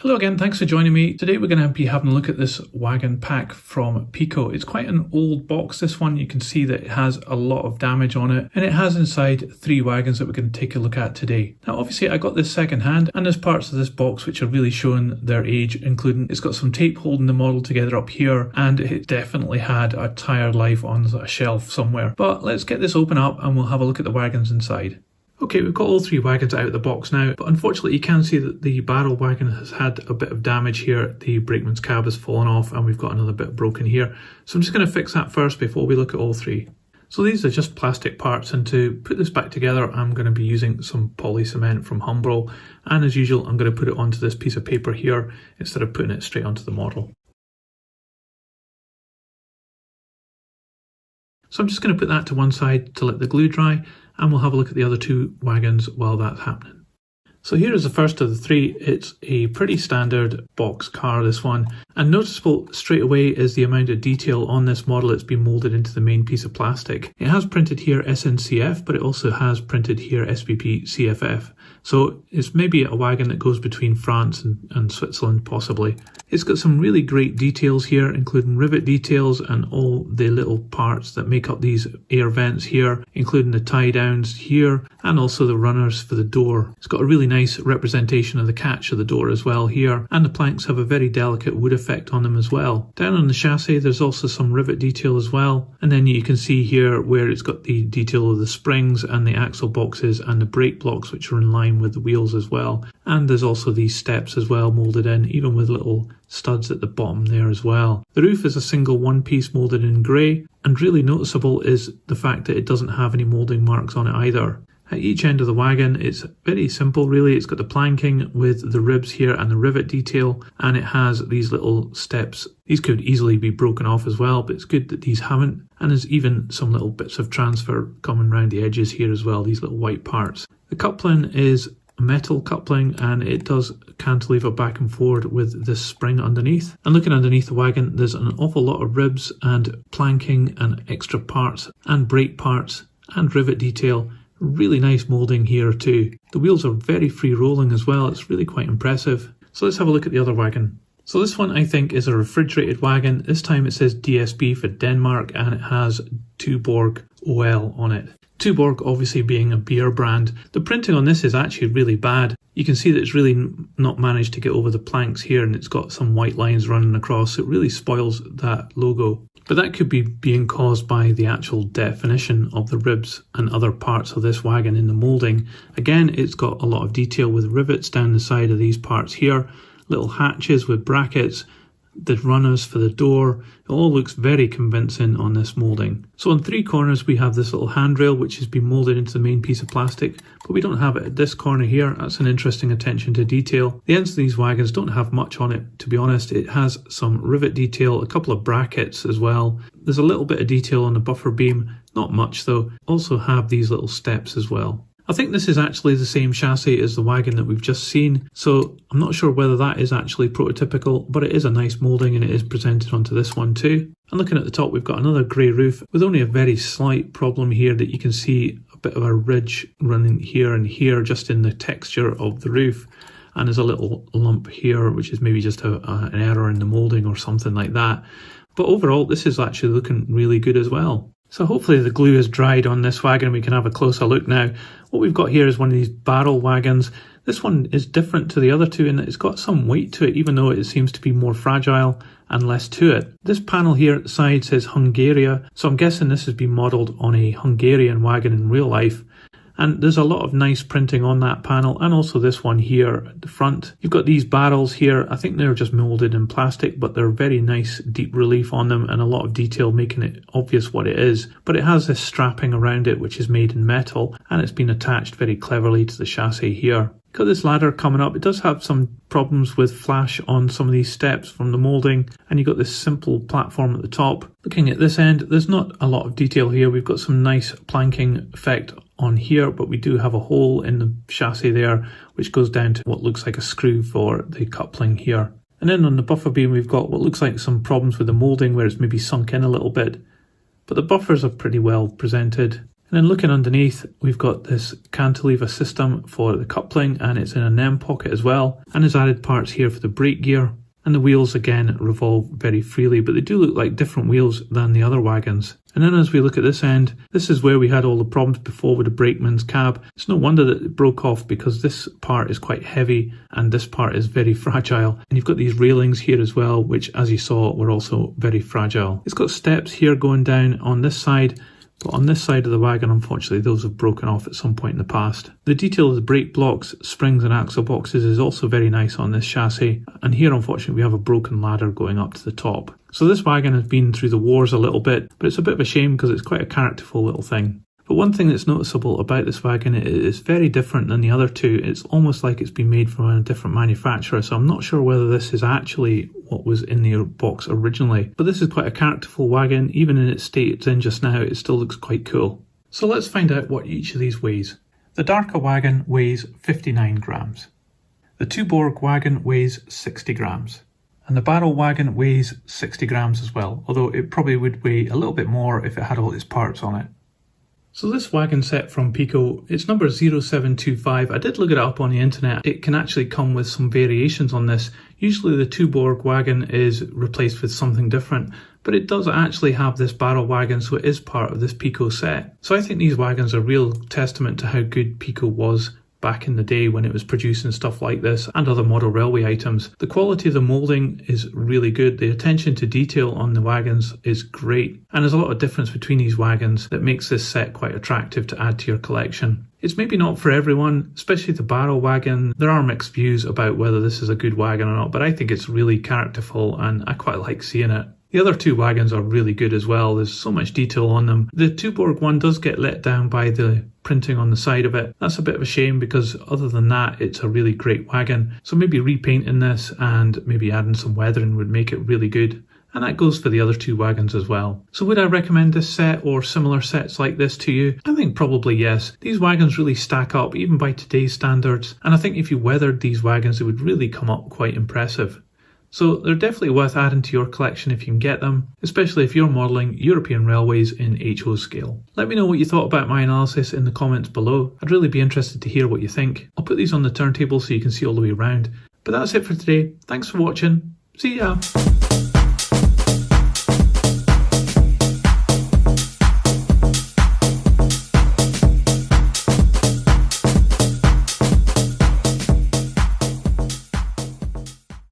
Hello again, thanks for joining me. Today we're going to be having a look at this wagon pack from Piko. It's quite an old box, this one. You can see that it has a lot of damage on it, and it has inside 3 wagons that we're going to take a look at today. Now obviously I got this second hand, and there's parts of this box which are really showing their age, including it's got some tape holding the model together up here, and it definitely had a tire life on a shelf somewhere. But let's get this open up and we'll have a look at the wagons inside. Okay, we've got all 3 wagons out of the box now, but unfortunately you can see that the barrel wagon has had a bit of damage here. The brakeman's cab has fallen off and we've got another bit broken here. So I'm just going to fix that first before we look at all 3. So these are just plastic parts, and to put this back together I'm going to be using some poly cement from Humbrol, and as usual I'm going to put it onto this piece of paper here instead of putting it straight onto the model. So I'm just going to put that to one side to let the glue dry, and we'll have a look at the other 2 wagons while that's happening. So here is the first of the 3. It's a pretty standard box car, this one, and noticeable straight away is the amount of detail on this model. It's been moulded into the main piece of plastic. It has printed here SNCF, but it also has printed here SBP CFF. So it's maybe a wagon that goes between France and Switzerland possibly. It's got some really great details here, including rivet details and all the little parts that make up these air vents here, including the tie downs here and also the runners for the door. It's got a really nice representation of the catch of the door as well here, and the planks have a very delicate wood effect on them as well. Down on the chassis there's also some rivet detail as well, and then you can see here where it's got the detail of the springs and the axle boxes and the brake blocks which are in line with the wheels as well. And there's also these steps as well moulded in, even with little studs at the bottom there as well. The roof is a single one piece moulded in grey, and really noticeable is the fact that it doesn't have any moulding marks on it either. At each end of the wagon it's very simple really. It's got the planking with the ribs here and the rivet detail, and it has these little steps. These could easily be broken off as well, but it's good that these haven't, and there's even some little bits of transfer coming around the edges here as well, these little white parts. The coupling is a metal coupling, and it does cantilever back and forward with this spring underneath. And looking underneath the wagon there's an awful lot of ribs and planking and extra parts and brake parts and rivet detail. Really nice moulding here too. The wheels are very free rolling as well. It's really quite impressive. So let's have a look at the other wagon. So this one I think is a refrigerated wagon. This time it says DSB for Denmark, and it has Tuborg OL on it. Tuborg obviously being a beer brand. The printing on this is actually really bad. You can see that it's really not managed to get over the planks here, and it's got some white lines running across. It really spoils that logo. But that could be being caused by the actual definition of the ribs and other parts of this wagon in the moulding. Again, it's got a lot of detail with rivets down the side of these parts here, little hatches with brackets, the runners for the door. It all looks very convincing on this moulding. So on 3 corners we have this little handrail which has been moulded into the main piece of plastic, but we don't have it at this corner here. That's an interesting attention to detail. The ends of these wagons don't have much on it, to be honest. It has some rivet detail, a couple of brackets as well. There's a little bit of detail on the buffer beam, not much though. Also have these little steps as well. I think this is actually the same chassis as the wagon that we've just seen, so I'm not sure whether that is actually prototypical, but it is a nice moulding and it is presented onto this one too. And looking at the top we've got another grey roof with only a very slight problem here that you can see a bit of a ridge running here and here just in the texture of the roof, and there's a little lump here which is maybe just an error in the moulding or something like that. But overall this is actually looking really good as well. So hopefully the glue is dried on this wagon and we can have a closer look now. What we've got here is one of these barrel wagons. This one is different to the other 2 in that it's got some weight to it, even though it seems to be more fragile and less to it. This panel here at the side says Hungaria, so I'm guessing this has been modelled on a Hungarian wagon in real life. And there's a lot of nice printing on that panel, and also this one here at the front. You've got these barrels here. I think they're just moulded in plastic, but they're very nice deep relief on them and a lot of detail making it obvious what it is. But it has this strapping around it which is made in metal, and it's been attached very cleverly to the chassis here. Got this ladder coming up. It does have some problems with flash on some of these steps from the moulding, and you've got this simple platform at the top. Looking at this end, there's not a lot of detail here. We've got some nice planking effect on here, but we do have a hole in the chassis there which goes down to what looks like a screw for the coupling here. And then on the buffer beam we've got what looks like some problems with the moulding where it's maybe sunk in a little bit, but the buffers are pretty well presented. And then looking underneath, we've got this cantilever system for the coupling, and it's in an M pocket as well. And there's added parts here for the brake gear. And the wheels again revolve very freely, but they do look like different wheels than the other wagons. And then as we look at this end, this is where we had all the problems before with the brakeman's cab. It's no wonder that it broke off, because this part is quite heavy and this part is very fragile. And you've got these railings here as well, which as you saw were also very fragile. It's got steps here going down on this side, but on this side of the wagon, unfortunately, those have broken off at some point in the past. The detail of the brake blocks, springs and axle boxes is also very nice on this chassis. And here, unfortunately, we have a broken ladder going up to the top. So this wagon has been through the wars a little bit, but it's a bit of a shame because it's quite a characterful little thing. But one thing that's noticeable about this wagon, it is very different than the other two. It's almost like it's been made from a different manufacturer, so I'm not sure whether this is actually what was in the box originally. But this is quite a characterful wagon. Even in its state it's in just now, it still looks quite cool. So let's find out what each of these weighs. The darker wagon weighs 59 grams. The Tuborg wagon weighs 60 grams. And the barrel wagon weighs 60 grams as well, although it probably would weigh a little bit more if it had all its parts on it. So this wagon set from Piko, it's number 0725. I did look it up on the internet. It can actually come with some variations on this. Usually the Tuborg wagon is replaced with something different, but it does actually have this barrel wagon, so it is part of this Piko set. So I think these wagons are a real testament to how good Piko was back in the day when it was producing stuff like this and other model railway items. The quality of the moulding is really good. The attention to detail on the wagons is great. And there's a lot of difference between these wagons that makes this set quite attractive to add to your collection. It's maybe not for everyone, especially the barrel wagon. There are mixed views about whether this is a good wagon or not, but I think it's really characterful and I quite like seeing it. The other two wagons are really good as well. There's so much detail on them. The Tuborg one does get let down by the printing on the side of it. That's a bit of a shame because other than that, it's a really great wagon. So maybe repainting this and maybe adding some weathering would make it really good. And that goes for the other two wagons as well. So would I recommend this set or similar sets like this to you? I think probably yes. These wagons really stack up even by today's standards. And I think if you weathered these wagons, it would really come up quite impressive. So they're definitely worth adding to your collection if you can get them, especially if you're modelling European railways in HO scale. Let me know what you thought about my analysis in the comments below. I'd really be interested to hear what you think. I'll put these on the turntable so you can see all the way around. But that's it for today. Thanks for watching. See ya!